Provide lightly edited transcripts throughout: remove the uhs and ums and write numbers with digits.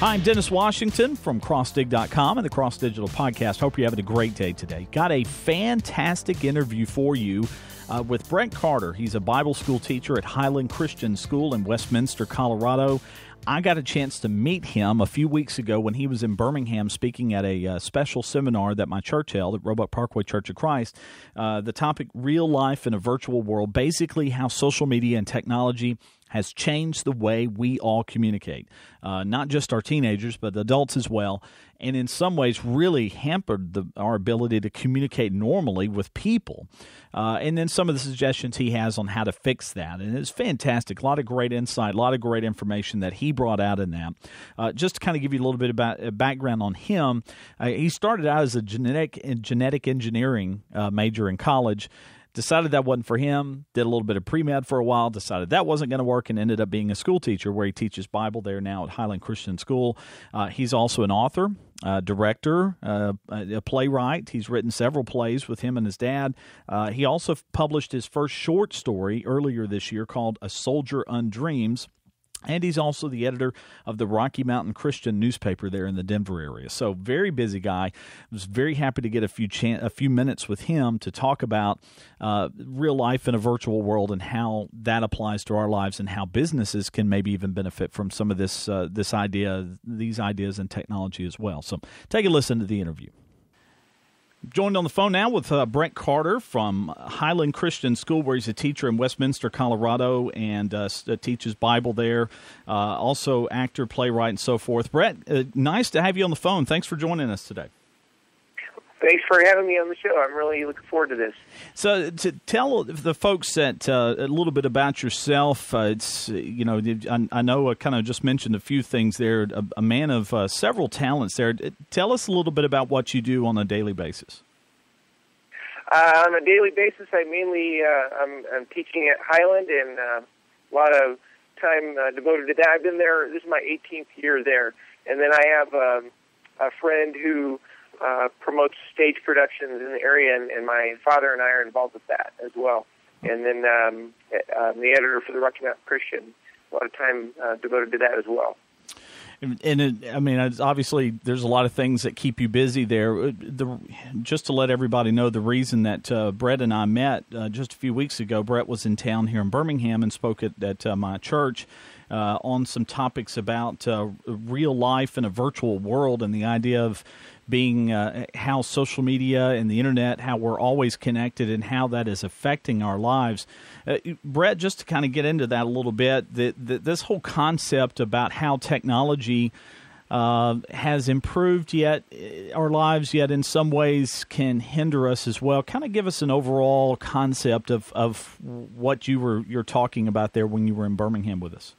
Hi, I'm Dennis Washington from CrossDig.com and the Cross Digital Podcast. Hope you're having a great day today. Got a fantastic interview for you with Bret Carter. He's a Bible school teacher at Highland Christian School in Westminster, Colorado. I got a chance to meet him a few weeks ago when he was in Birmingham speaking at a special seminar that my church held at Roebuck Parkway Church of Christ. The topic, Real Life in a Virtual World, basically how social media and technology has changed the way we all communicate, not just our teenagers, but adults as well, and in some ways really hampered our ability to communicate normally with people. And then some of the suggestions he has on how to fix that. And it's fantastic. A lot of great insight, a lot of great information that he brought out in that. Just to kind of give you a little bit about background on him, he started out as a genetic engineering major in college. Decided that wasn't for him, did a little bit of pre-med for a while, decided that wasn't going to work, and ended up being a school teacher where he teaches Bible there now at Highland Christian School. He's also an author, director, a playwright. He's written several plays with him and his dad. He also published his first short story earlier this year called A Soldier Undreams. And he's also the editor of the Rocky Mountain Christian newspaper there in the Denver area. So very busy guy. I was very happy to get a few minutes with him to talk about real life in a virtual world and how that applies to our lives and how businesses can maybe even benefit from some of these ideas and technology as well. So take a listen to the interview. Joined on the phone now with Bret Carter from Highland Christian School, where he's a teacher in Westminster, Colorado, and teaches Bible there. Also actor, playwright, and so forth. Bret, nice to have you on the phone. Thanks for joining us today. Thanks for having me on the show. I'm really looking forward to this. So, to tell the folks that a little bit about yourself, it's I know I kind of just mentioned a few things there. A man of several talents there. Tell us a little bit about what you do on a daily basis. On a daily basis, I mainly I'm teaching at Highland, and a lot of time devoted to that. I've been there. This is my 18th year there, and then I have a friend who promotes stage productions in the area, and my father and I are involved with that as well. And then I'm the editor for the Rocky Mountain Christian. A lot of time devoted to that as well. And obviously there's a lot of things that keep you busy there. Just to let everybody know, the reason that Bret and I met just a few weeks ago, Bret was in town here in Birmingham and spoke at my church on some topics about real life in a virtual world and the idea of being how social media and the internet, how we're always connected and how that is affecting our lives. Bret, just to kind of get into that a little bit, this whole concept about how technology has improved yet our lives, yet in some ways can hinder us as well. Kind of give us an overall concept of what you're talking about there when you were in Birmingham with us.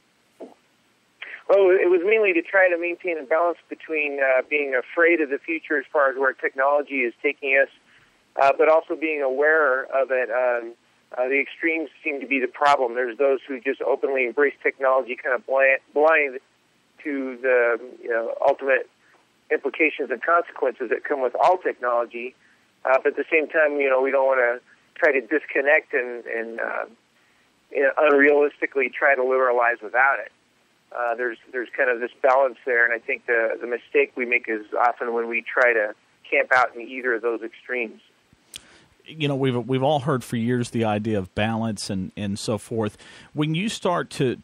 Well, it was mainly to try to maintain a balance between being afraid of the future as far as where technology is taking us, but also being aware of it. The extremes seem to be the problem. There's those who just openly embrace technology, kind of blind to the ultimate implications and consequences that come with all technology. But at the same time, we don't want to try to disconnect and unrealistically try to live our lives without it. There's kind of this balance there, and I think the mistake we make is often when we try to camp out in either of those extremes. We've all heard for years the idea of balance and so forth. When you start to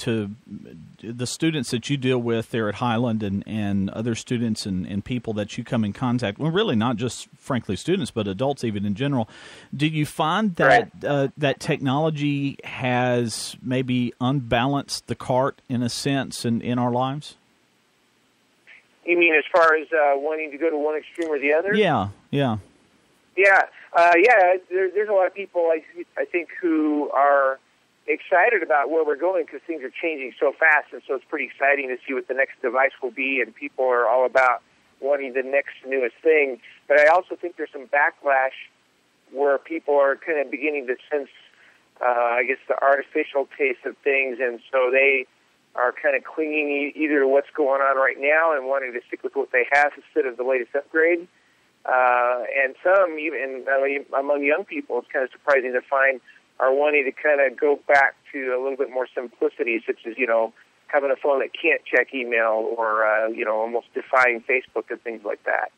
the students that you deal with there at Highland and other students and people that you come in contact, well, really not just frankly students, but adults even in general, do you find that that technology has maybe unbalanced the cart in a sense in our lives? You mean as far as wanting to go to one extreme or the other? Yeah. There's a lot of people I think who are excited about where we're going because things are changing so fast, and so it's pretty exciting to see what the next device will be, and people are all about wanting the next newest thing. But I also think there's some backlash where people are kind of beginning to sense, the artificial taste of things, and so they are kind of clinging either to what's going on right now and wanting to stick with what they have instead of the latest upgrade. And some, even among young people, it's kind of surprising to find, are wanting to kind of go back to a little bit more simplicity, such as, having a phone that can't check email or, almost defying Facebook and things like that.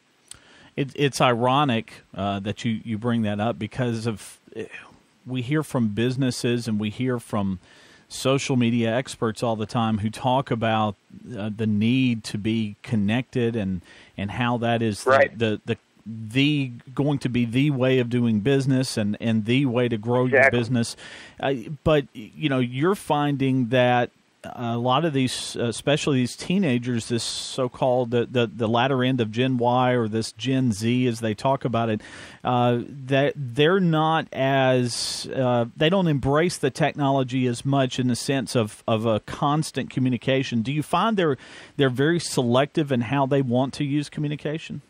It's ironic that you bring that up because we hear from businesses and we hear from social media experts all the time who talk about the need to be connected and how that is right. the going to be the way of doing business and the way to grow your business. But, you're finding that a lot of these, especially these teenagers, this so-called the latter end of Gen Y or this Gen Z, as they talk about it, that they're not as they don't embrace the technology as much in the sense of a constant communication. Do you find they're very selective in how they want to use communication?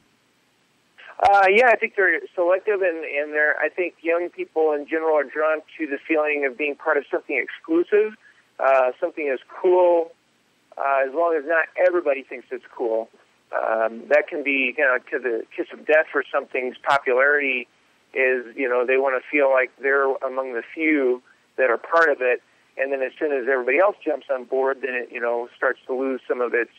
Yeah, I think they're selective, and I think young people in general are drawn to the feeling of being part of something exclusive. Something is cool, as long as not everybody thinks it's cool. That can be, to the kiss of death for something's popularity is, they want to feel like they're among the few that are part of it. And then as soon as everybody else jumps on board, then it, starts to lose some of its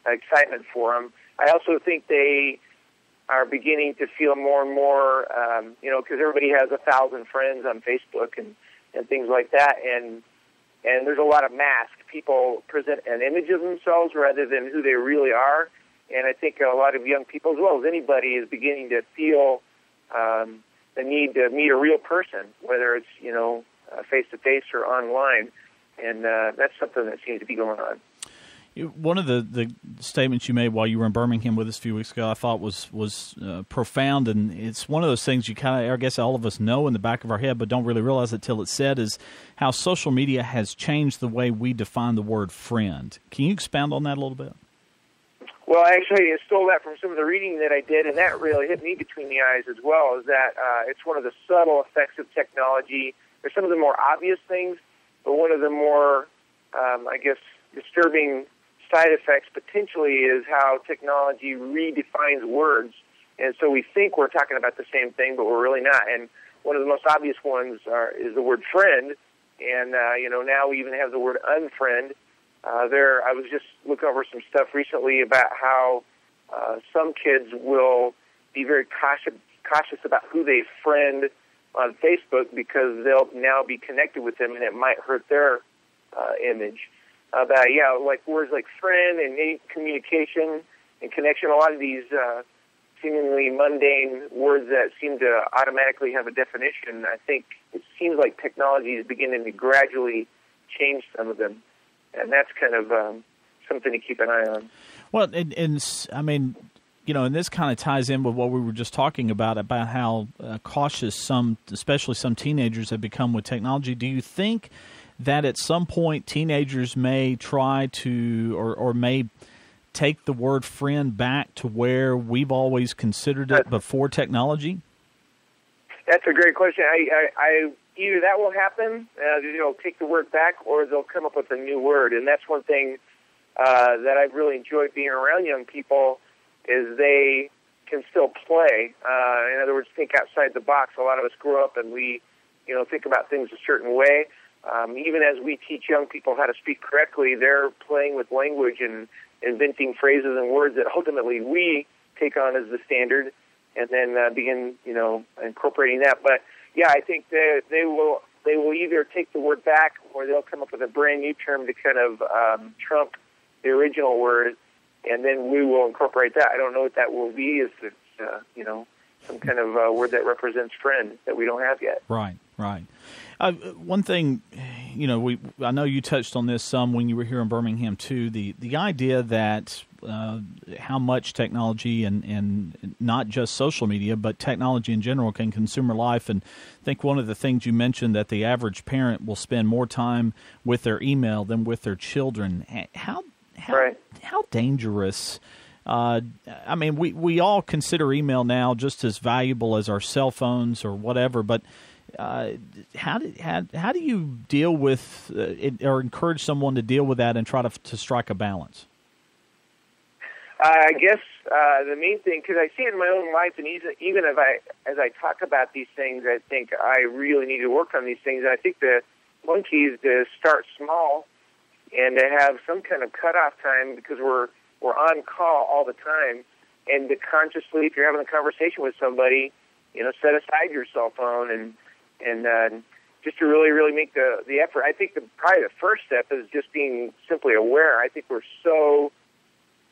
excitement for them. I also think they are beginning to feel more and more, because everybody has 1,000 friends on Facebook and things like that. And there's a lot of masks. People present an image of themselves rather than who they really are. And I think a lot of young people, as well as anybody, is beginning to feel the need to meet a real person, whether it's, face-to-face or online. And that's something that seems to be going on. One of the statements you made while you were in Birmingham with us a few weeks ago, I thought was profound, and it's one of those things you kind of, I guess all of us know in the back of our head, but don't really realize it till it's said, is how social media has changed the way we define the word friend. Can you expound on that a little bit? Well, actually, I stole that from some of the reading that I did, and that really hit me between the eyes as well, is that it's one of the subtle effects of technology. There's some of the more obvious things, but one of the more, disturbing side effects potentially is how technology redefines words. And so we think we're talking about the same thing, but we're really not. And one of the most obvious ones is the word friend. And, now we even have the word unfriend. I was just looking over some stuff recently about how some kids will be very cautious about who they friend on Facebook because they'll now be connected with them and it might hurt their image. Like words like friend and communication and connection, a lot of these seemingly mundane words that seem to automatically have a definition, I think it seems like technology is beginning to gradually change some of them. And that's kind of something to keep an eye on. Well, and I mean, and this kind of ties in with what we were just talking about how cautious especially some teenagers have become with technology. Do you think that at some point teenagers may try to or may take the word friend back to where we've always considered it before technology? That's a great question. I either that will happen, they'll take the word back, or they'll come up with a new word. And that's one thing that I've really enjoyed being around young people is they can still play. In other words, think outside the box. A lot of us grow up and we, think about things a certain way. Even as we teach young people how to speak correctly, they're playing with language and inventing phrases and words that ultimately we take on as the standard and then begin, incorporating that. But, yeah, I think they will either take the word back or they'll come up with a brand new term to kind of trump the original word, and then we will incorporate that. I don't know what that will be. If it's, some kind of word that represents friend that we don't have yet. Right. One thing, I know you touched on this some when you were here in Birmingham too. The idea that how much technology and not just social media, but technology in general can consume our life. And I think one of the things you mentioned that the average parent will spend more time with their email than with their children. How dangerous? I mean, we all consider email now just as valuable as our cell phones or whatever, but how do you deal with it, or encourage someone to deal with that and try to strike a balance? I guess the main thing, because I see it in my own life, and even as I talk about these things, I think I really need to work on these things. And I think the one key is to start small. and to have some kind of cutoff time because we're on call all the time, and to consciously, if you're having a conversation with somebody, set aside your cell phone and just to really, really make the effort. I think probably the first step is just being simply aware. I think we're so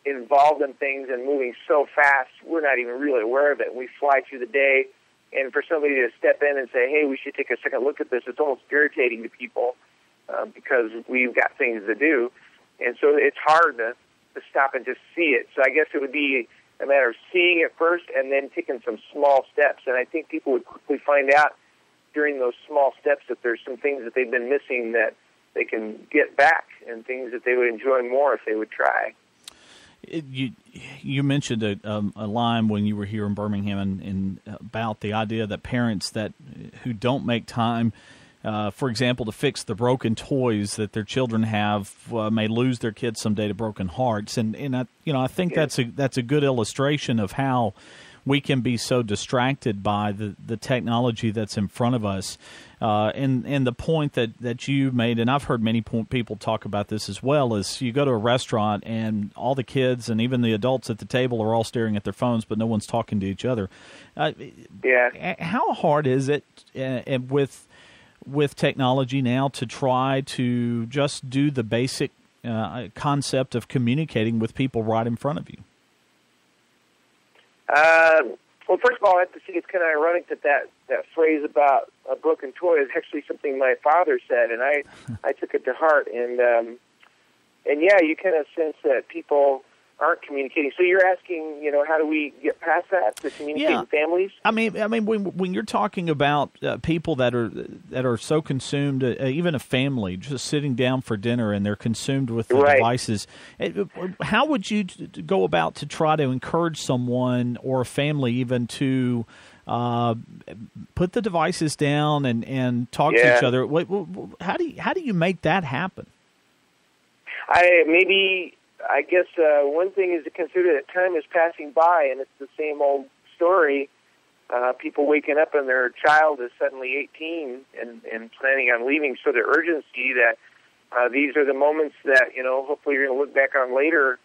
involved in things and moving so fast, we're not even really aware of it. We fly through the day, and for somebody to step in and say, hey, we should take a second look at this, it's almost irritating to people because we've got things to do. And so it's hard to stop and just see it. So I guess it would be a matter of seeing it first and then taking some small steps. And I think people would quickly find out during those small steps that there's some things that they've been missing that they can get back and things that they would enjoy more if they would try. You mentioned a line when you were here in Birmingham and about the idea that parents who don't make time, for example, to fix the broken toys that their children have, may lose their kids someday to broken hearts. And I think that's a good illustration of how we can be so distracted by the technology that's in front of us. And the point that you made, and I've heard many people talk about this as well, is you go to a restaurant and all the kids and even the adults at the table are all staring at their phones, but no one's talking to each other. How hard is it with technology now to try to just do the basic concept of communicating with people right in front of you? Well, first of all, I have to say it's kind of ironic that phrase about a broken toy is actually something my father said, and I took it to heart. And yeah, you kind of sense that people aren't communicating. So you're asking, how do we get past that to communicate with families? I mean, when you're talking about people that are so consumed, even a family just sitting down for dinner and they're consumed with the devices, how would you go about to try to encourage someone or a family even to put the devices down and talk to each other? How do you make that happen? I guess one thing is to consider that time is passing by, and it's the same old story. People waking up and their child is suddenly 18 and planning on leaving. So the urgency that these are the moments that hopefully you're going to look back on later,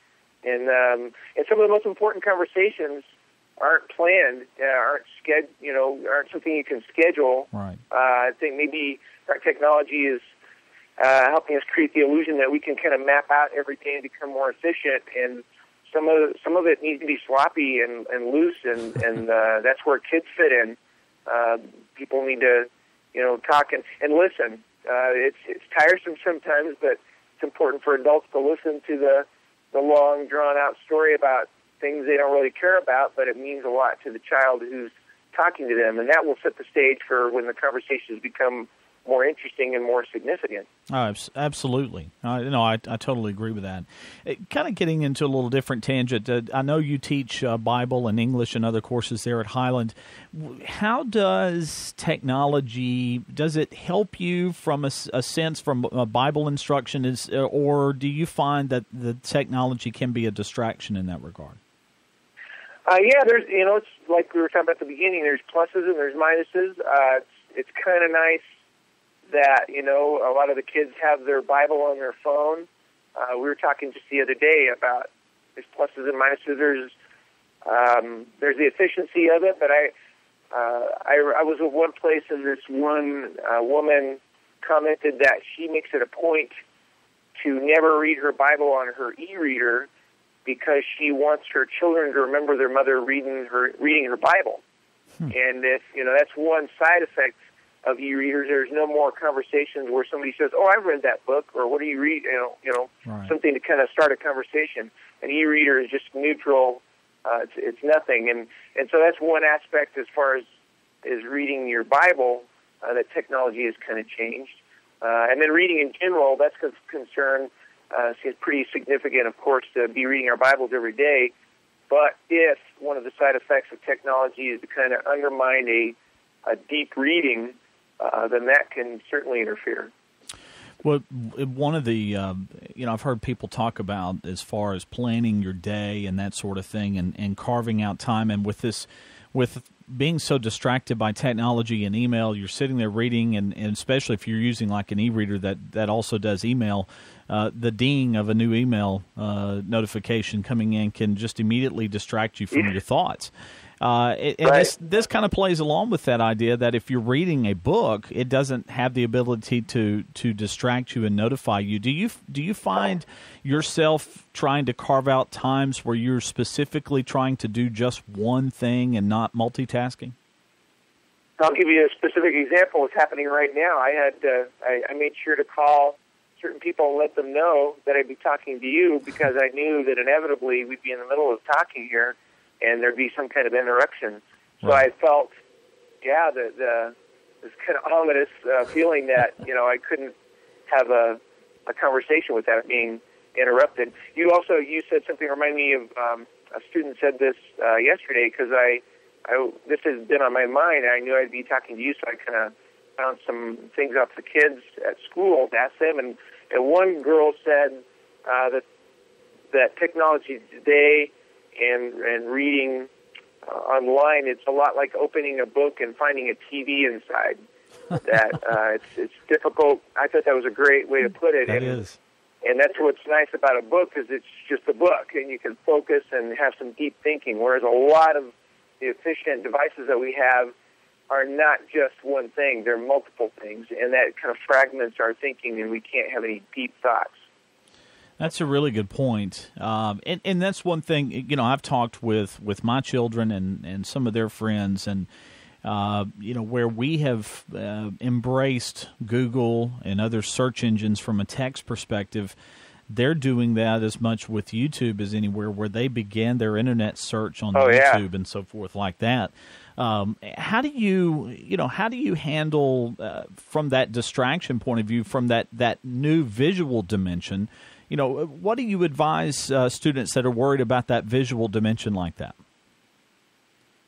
and some of the most important conversations aren't planned, aren't something you can schedule. Right. I think maybe our technology is helping us create the illusion that we can kind of map out every day and become more efficient. And some of it needs to be sloppy and loose, and that's where kids fit in. People need to, talk and listen. It's tiresome sometimes, but it's important for adults to listen to the long, drawn-out story about things they don't really care about, but it means a lot to the child who's talking to them, and that will set the stage for when the conversations become more interesting and more significant. Oh, absolutely. I totally agree with that. Kind of getting into a little different tangent, I know you teach Bible and English and other courses there at Highland. How does technology, does it help you from a sense from Bible instruction, or do you find that the technology can be a distraction in that regard? There's, it's like we were talking about at the beginning, there's pluses and there's minuses. It's kind of nice that, a lot of the kids have their Bible on their phone. We were talking just the other day about there's pluses and minuses. There's the efficiency of it, but I was at one place and this one woman commented that she makes it a point to never read her Bible on her e-reader because she wants her children to remember their mother reading her Bible. And if, that's one side effect of e-readers. There's no more conversations where somebody says, "Oh, I've read that book," or "What do you read?" Right. Something to kind of start a conversation. An e-reader is just neutral. It's nothing, and so that's one aspect as far as reading your Bible that technology has kind of changed. And then reading in general, that's a concern. It's pretty significant, of course, to be reading our Bibles every day. But if one of the side effects of technology is to kind of undermine a deep reading, then that can certainly interfere. Well, one of the, I've heard people talk about as far as planning your day and that sort of thing and carving out time. And with being so distracted by technology and email, you're sitting there reading, and especially if you're using like an e-reader that also does email, the ding of a new email notification coming in can just immediately distract you from your thoughts. This kind of plays along with that idea that if you're reading a book, it doesn't have the ability to distract you and notify you. Do you find yourself trying to carve out times where you're specifically trying to do just one thing and not multitasking? I'll give you a specific example. What's happening right now? I made sure to call certain people and let them know that I'd be talking to you because I knew that inevitably we'd be in the middle of talking here, and there'd be some kind of interruption. So I felt, this kind of ominous feeling that, I couldn't have a conversation without being interrupted. You said something, remind me of, a student said this yesterday, because this has been on my mind. I knew I'd be talking to you, so I kind of found some things off the kids at school to ask them. And one girl said that technology today and reading online, it's a lot like opening a book and finding a TV inside. That it's difficult. I thought that was a great way to put it. That is. And that's what's nice about a book, is it's just a book, and you can focus and have some deep thinking, whereas a lot of the efficient devices that we have are not just one thing. They're multiple things, and that kind of fragments our thinking, and we can't have any deep thoughts. That's a really good point. And that's one thing, I've talked with my children and some of their friends, and, where we have embraced Google and other search engines from a text perspective, they're doing that as much with YouTube as anywhere, where they began their internet search on YouTube and so forth like that. How do you handle from that distraction point of view, from that new visual dimension? What do you advise students that are worried about that visual dimension like that?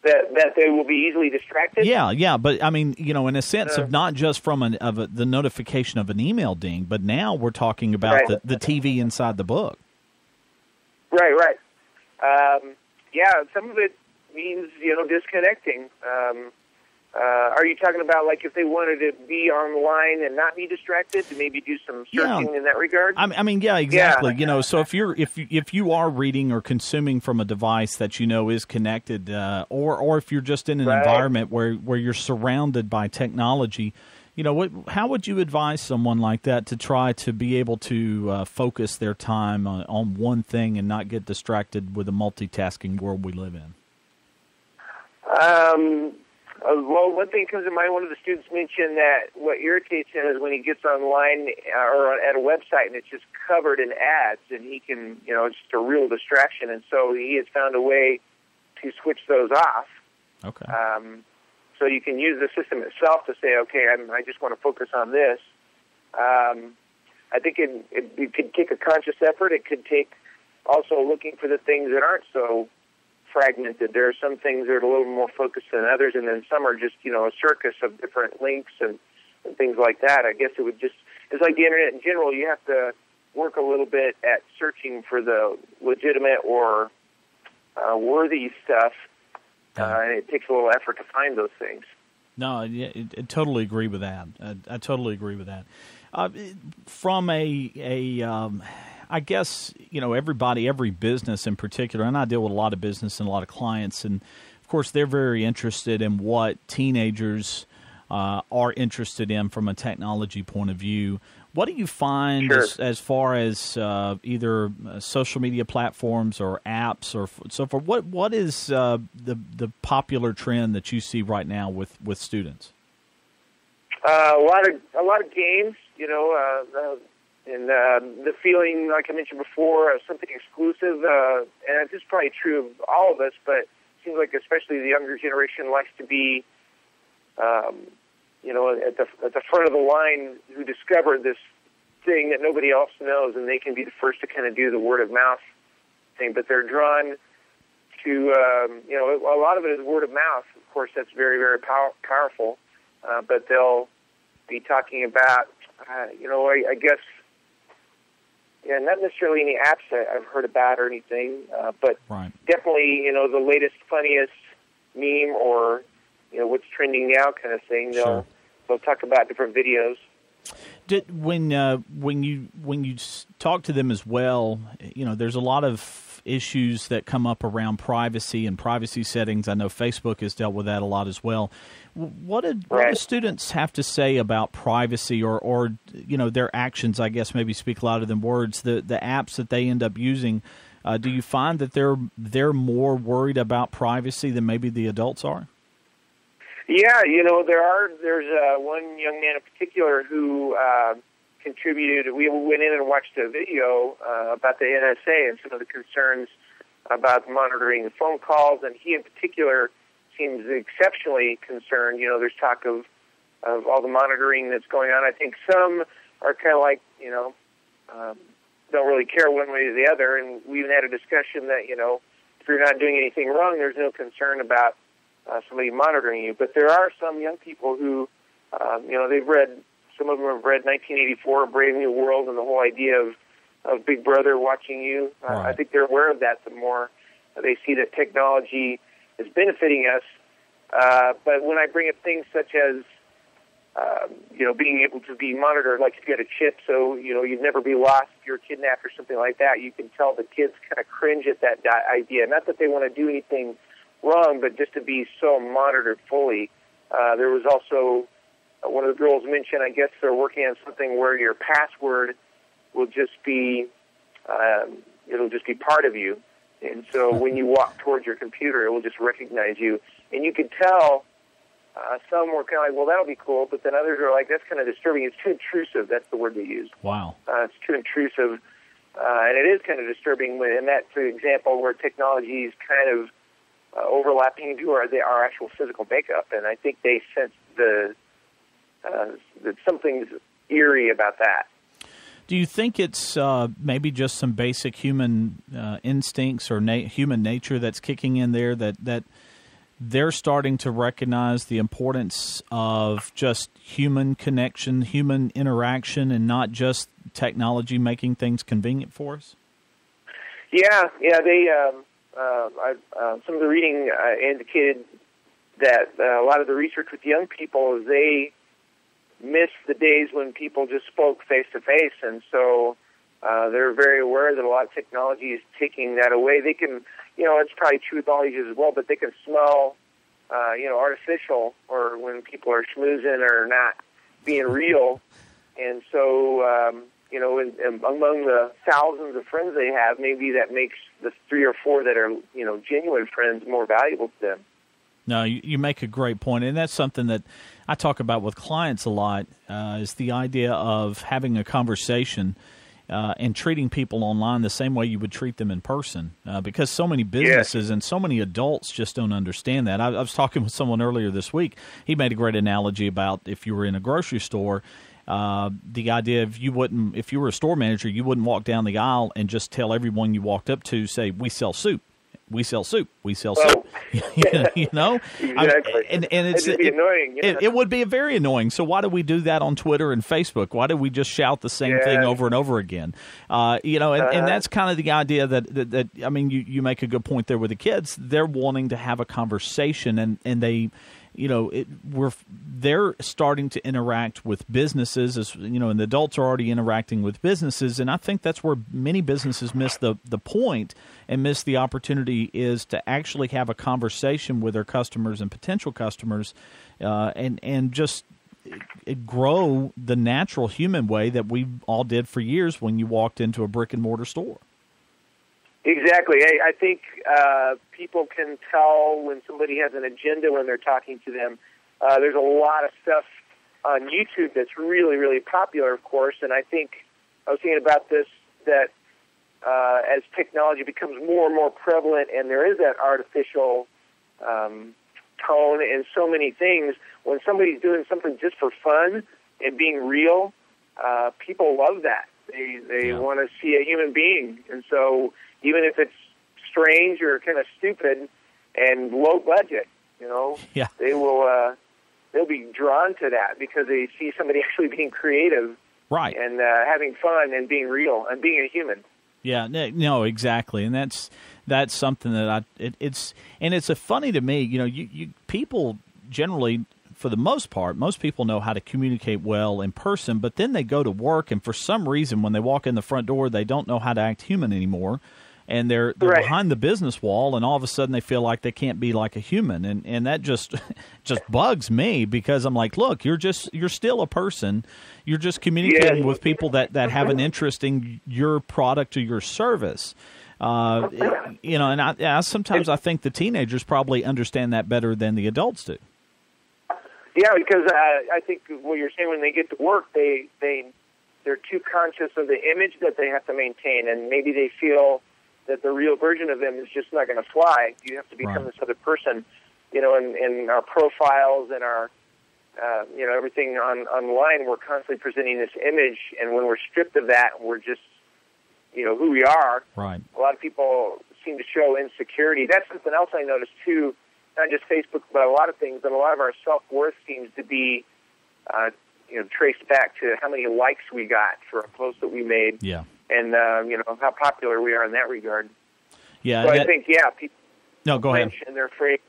That they will be easily distracted? Yeah, but I mean, in a sense of not just from the notification of an email ding, but now we're talking about the TV inside the book. Right. Some of it means, disconnecting. Are you talking about, like, if they wanted to be online and not be distracted, to maybe do some searching in that regard? I mean, exactly. Yeah. So if you are reading or consuming from a device that is connected, or if you're just in an environment where you're surrounded by technology, how would you advise someone like that to try to be able to focus their time on one thing and not get distracted with the multitasking world we live in? Well, one thing comes to mind. One of the students mentioned that what irritates him is when he gets online or at a website and it's just covered in ads, and he can, it's just a real distraction. And so he has found a way to switch those off. Okay. So you can use the system itself to say, okay, I just want to focus on this. I think it could take a conscious effort. It could take also looking for the things that aren't so fragmented. There are some things that are a little more focused than others, and then some are just, a circus of different links and things like that. I guess it's like the internet in general. You have to work a little bit at searching for the legitimate or worthy stuff, and it takes a little effort to find those things. No, I totally agree with that. I totally agree with that. From I guess, every business in particular, and I deal with a lot of business and a lot of clients, and of course they're very interested in what teenagers are interested in from a technology point of view. What do you find as far as either social media platforms or apps or so forth? What is the popular trend that you see right now with students? A lot of games, and the feeling, like I mentioned before, of something exclusive, and this is probably true of all of us, but it seems like especially the younger generation likes to be, at the front of the line, who discovered this thing that nobody else knows, and they can be the first to kind of do the word of mouth thing. But they're drawn to, a lot of it is word of mouth. Of course, that's very, very powerful. But they'll be talking about, I guess. Yeah, not necessarily any apps that I've heard about or anything, but definitely, the latest, funniest meme or what's trending now kind of thing. Sure. They'll talk about different videos. When you talk to them as well, there's a lot of issues that come up around privacy and privacy settings. I know Facebook has dealt with that a lot as well. What do students have to say about privacy or their actions, I guess, maybe speak louder than words, the apps that they end up using? Do you find that they're more worried about privacy than maybe the adults are? Yeah, there's one young man in particular who contributed. We went in and watched a video about the NSA and some of the concerns about monitoring the phone calls, and he in particular seems exceptionally concerned. There's talk of all the monitoring that's going on. I think some are kind of like, don't really care one way or the other, and we even had a discussion that, if you're not doing anything wrong, there's no concern about somebody monitoring you. But there are some young people who, some of them have read 1984, A Brave New World, and the whole idea of Big Brother watching you. Right. I think they're aware of that the more they see that technology is benefiting us. But when I bring up things such as, being able to be monitored, like if you had a chip, so, you'd never be lost if you're kidnapped or something like that, you can tell the kids kind of cringe at that idea. Not that they want to do anything wrong, but just to be so monitored fully. There was also one of the girls mentioned, I guess they're working on something where your password will just be, it'll just be part of you. And so when you walk towards your computer, it will just recognize you. And you can tell some were kind of like, well, that'll be cool, but then others are like, that's kind of disturbing. It's too intrusive. That's the word they use. Wow. It's too intrusive. And it is kind of disturbing when, and that's an example where technology is kind of overlapping into our actual physical makeup. And I think they sense that something's eerie about that. Do you think it's maybe just some basic human instincts or human nature that's kicking in there, that they're starting to recognize the importance of just human connection, human interaction, and not just technology making things convenient for us? Yeah. They some of the reading indicated that a lot of the research with young people is they miss the days when people just spoke face to face, and so they're very aware that a lot of technology is taking that away. They can, it's probably true with all ages as well, but they can smell, artificial, or when people are schmoozing or not being real, and so among the thousands of friends they have, maybe that makes the 3 or 4 that are genuine friends more valuable to them. No, you make a great point, and that's something that I talk about with clients a lot, is the idea of having a conversation and treating people online the same way you would treat them in person, because so many businesses and so many adults just don't understand that. I was talking with someone earlier this week. He made a great analogy about if you were in a grocery store, the idea of if you were a store manager, you wouldn't walk down the aisle and just tell everyone you walked up to, say, we sell soup. We sell soup. We sell soup. Exactly. And it'd be annoying. Yeah. It would be very annoying. So why do we do that on Twitter and Facebook? Why do we just shout the same thing over and over again? And that's kind of the idea that I mean, you make a good point there with the kids. They're wanting to have a conversation, and they, they're starting to interact with businesses, and the adults are already interacting with businesses, and I think that's where many businesses miss the point and miss the opportunity, is to actually have a conversation with their customers and potential customers, and just grow the natural human way that we all did for years when you walked into a brick and mortar store. Exactly. I think people can tell when somebody has an agenda when they're talking to them. There's a lot of stuff on YouTube that's really, really popular, of course, and I think I was thinking about this, that as technology becomes more and more prevalent and there is that artificial tone in so many things, when somebody's doing something just for fun and being real, people love that. They want to see a human being, and so even if it's strange or kind of stupid and low budget, they will they'll be drawn to that because they see somebody actually being creative, right, and having fun and being real and being a human. Yeah, no, exactly, and that's something that it's funny to me. You people generally, for the most part, most people know how to communicate well in person, but then they go to work, and for some reason, when they walk in the front door, they don't know how to act human anymore. And they're Right. behind the business wall, and all of a sudden they feel like they can't be like a human, and that just bugs me, because I'm like, look, you're still a person. You're just communicating with people that have an interest in your product or your service. And I sometimes I think the teenagers probably understand that better than the adults do. Yeah, because I think what you're saying, when they get to work, they're too conscious of the image that they have to maintain, and maybe they feel that the real version of them is just not going to fly. You have to become this other person, in our profiles and our, everything online. We're constantly presenting this image, and when we're stripped of that, we're just, who we are. Right. A lot of people seem to show insecurity. That's something else I noticed too. Not just Facebook, but a lot of things. But a lot of our self-worth seems to be, traced back to how many likes we got for a post that we made. Yeah. And, how popular we are in that regard. Yeah. So I think, people no, go ahead. And they're afraid.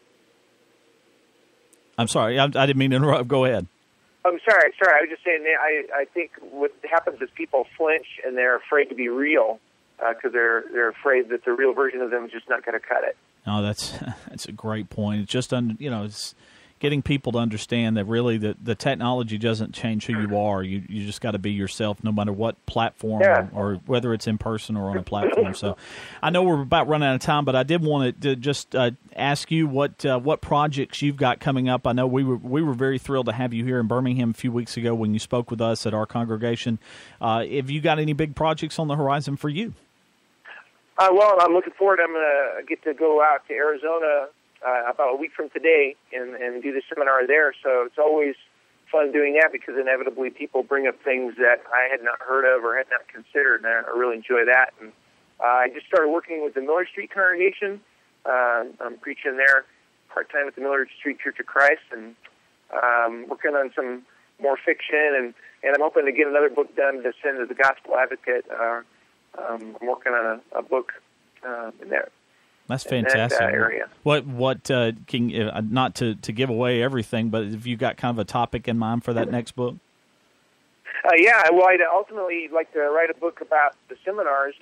I'm sorry. I didn't mean to interrupt. Go ahead. I'm sorry. I was just saying, I think what happens is people flinch and they're afraid to be real because they're afraid that the real version of them is just not going to cut it. No, that's a great point. It's just, it's getting people to understand that really the technology doesn't change who you are. You just got to be yourself no matter what platform or whether it's in person or on a platform. So I know we're about running out of time, but I did want to just ask you what projects you've got coming up. I know we were very thrilled to have you here in Birmingham a few weeks ago when you spoke with us at our congregation. Have you got any big projects on the horizon for you? Well, I'm looking forward. I'm going to get to go out to Arizona about a week from today and do the seminar there. So it's always fun doing that because inevitably people bring up things that I had not heard of or had not considered, and I really enjoy that. And I just started working with the Miller Street congregation. I'm preaching there part-time at the Miller Street Church of Christ, and working on some more fiction, and I'm hoping to get another book done to send to the Gospel Advocate. I'm working on a book in there. That's fantastic. In that area. What can not to give away everything, but have you got kind of a topic in mind for that next book? Well, I'd ultimately like to write a book about the seminars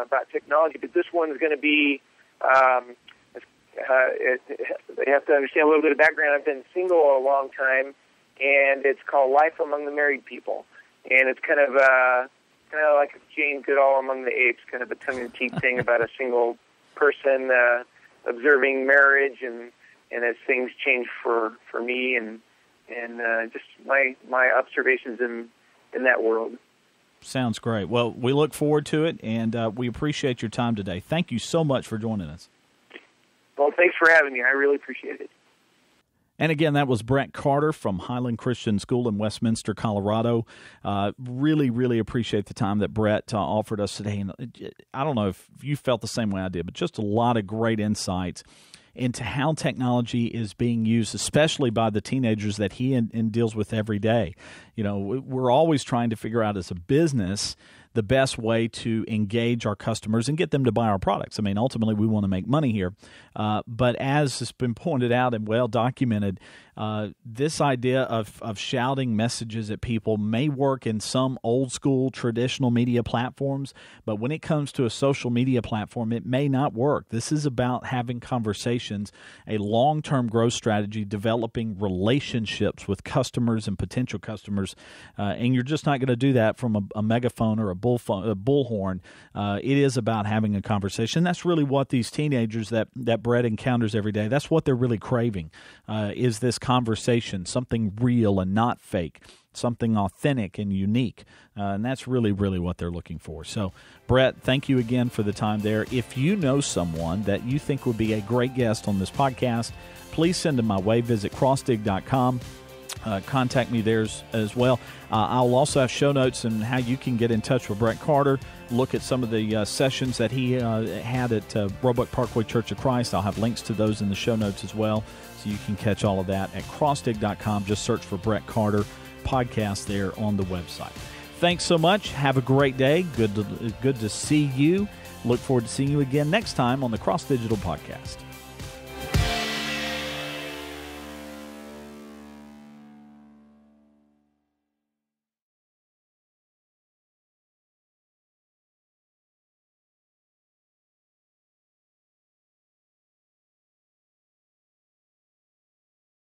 about technology, but this one is going to be. They have to understand a little bit of background. I've been single a long time, and it's called Life Among the Married People, and it's kind of like Jane Goodall Among the Apes, kind of a tongue-in-cheek thing about a single person observing marriage and as things change for me and just my observations in that world. Sounds great. Well, we look forward to it, and we appreciate your time today. Thank you so much for joining us. Well, thanks for having me. I really appreciate it. And again, that was Bret Carter from Highland Christian School in Westminster, Colorado. Really, really appreciate the time that Bret offered us today. And I don't know if you felt the same way I did, but just a lot of great insights into how technology is being used, especially by the teenagers that he and deals with every day. We're always trying to figure out as a business the best way to engage our customers and get them to buy our products. I mean, ultimately, we want to make money here. But as has been pointed out and well documented, this idea of shouting messages at people may work in some old school traditional media platforms, but when it comes to a social media platform, it may not work. This is about having conversations, a long-term growth strategy, developing relationships with customers and potential customers, and you're just not going to do that from a megaphone or a bullhorn. It is about having a conversation. That's really what these teenagers that Bret encounters every day, that's what they're really craving, is this conversation, something real and not fake, something authentic and unique. And that's really, really what they're looking for. So, Bret, thank you again for the time there. If you know someone that you think would be a great guest on this podcast, please send them my way. Visit crossdig.com. Contact me there as well. I'll also have show notes on how you can get in touch with Bret Carter, look at some of the sessions that he had at Roebuck Parkway Church of Christ. I'll have links to those in the show notes as well, so you can catch all of that at crossdig.com. Just search for Bret Carter podcast there on the website. Thanks so much. Have a great day. Good to see you. Look forward to seeing you again next time on the Cross Digital Podcast.